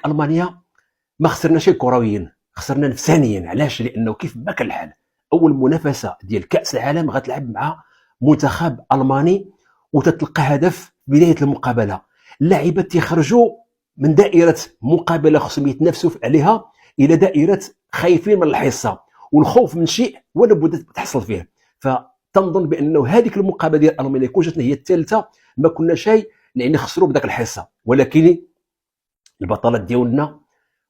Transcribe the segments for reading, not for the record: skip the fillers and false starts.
المانيا ما خسرناش الكرويين، خسرنا نفسانيا. علاش؟ لانه كيف ما كان الحال اول منافسه ديال كاس العالم غتلعب مع منتخب الماني وتتلقى هدف في بدايه المقابله. اللاعبات تيخرجوا من دائره مقابله خصهم يتنافسوا عليها الى دائره خايفين من الحصه، والخوف من شيء ولا بد تحصل فيه. فتنظن بانه هذيك المقابله ديال المانيا كون جاتنا هي الثالثه ما كنا شيء لان نخسروا بداك الحصه. ولكن البطلات ديالنا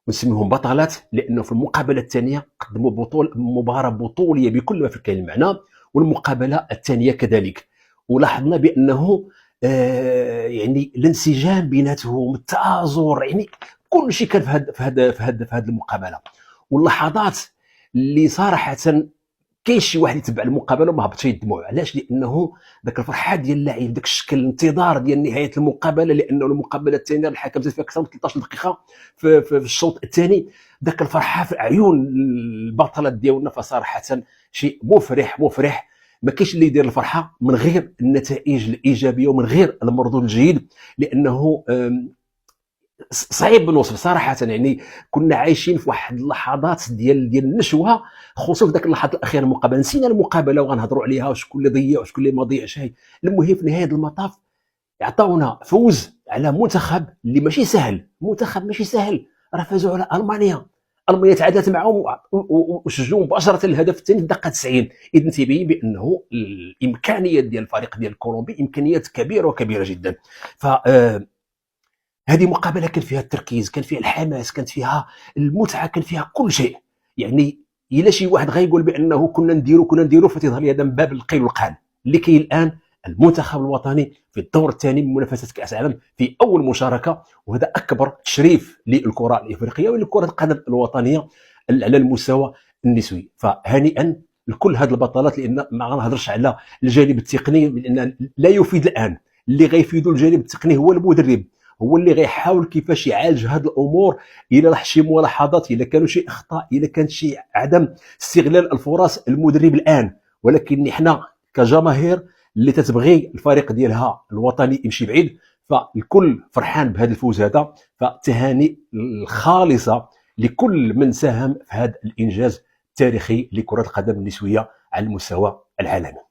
ونسميهم بطلات لانه في المقابله الثانيه قدموا مباراه بطوليه بكل ما في الكلمه المعنى، والمقابله الثانيه كذلك. ولاحظنا بانه يعني الانسجام بيناتهم، التآزر، يعني كل شيء كان في هذه المقابله. واللحظات اللي صراحه كاين شي واحد يتبع المقابله وما هبطش يدمع. علاش؟ لانه ذاك الفرحه ديال اللاعب، ذاك الشكل الانتظار ديال نهايه المقابله، لانه المقابله الثانيه الحكم زاد فيها اكثر من 13 دقيقه في الشوط الثاني. ذاك الفرحه في عيون البطلات ديالنا فصراحه شيء مفرح. ما كاينش اللي يدير الفرحه من غير النتائج الايجابيه ومن غير المردود الجيد، لانه صعيب بالوصف صراحه. يعني كنا عايشين في واحد اللحظات ديال النشوه، خصوصا في ذاك اللحظات الاخيره من المقابله. نسينا المقابله وغنهضروا عليها وشكون اللي ضيع وشكون اللي ما ضيعش. المهم في نهايه المطاف عطاونا فوز على منتخب اللي ماشي سهل، منتخب ماشي سهل. راه فازوا على المانيا تعادلت معهم وسجلوا مباشره الهدف الثاني في الدقيقه 90. اذا تبين بانه الامكانيات ديال الفريق ديال كولومبي امكانيات كبيره جدا. ف هذه مقابله كان فيها التركيز، كان فيها الحماس، كانت فيها المتعه، كان فيها كل شيء. يعني الا شي واحد غيقول بانه كنا نديروا فتظهر لي هذا من باب القيل والقال اللي كاين الان. المنتخب الوطني في الدور الثاني من منافسه كاس العالم في اول مشاركه، وهذا اكبر تشريف للكره الافريقيه ولكره القدم الوطنيه على المستوى النسوي. فهنيئا لكل هذه البطلات، لان ما غنهضرش على الجانب التقني لان لا يفيد الان. اللي غيفيدوا الجانب التقني هو المدرب، هو اللي غيحاول كيفاش يعالج هذه الامور. الى لاح شي ملاحظات، الى كانوا شي اخطاء، الى كان شي عدم استغلال الفرص، المدرب الان. ولكن نحن كجماهير اللي تتبغي الفريق ديالها الوطني يمشي بعيد، فالكل فرحان بهذا الفوز هذا. فتهاني الخالصه لكل من ساهم في هذا الانجاز التاريخي لكره القدم النسويه على المستوى العالمي.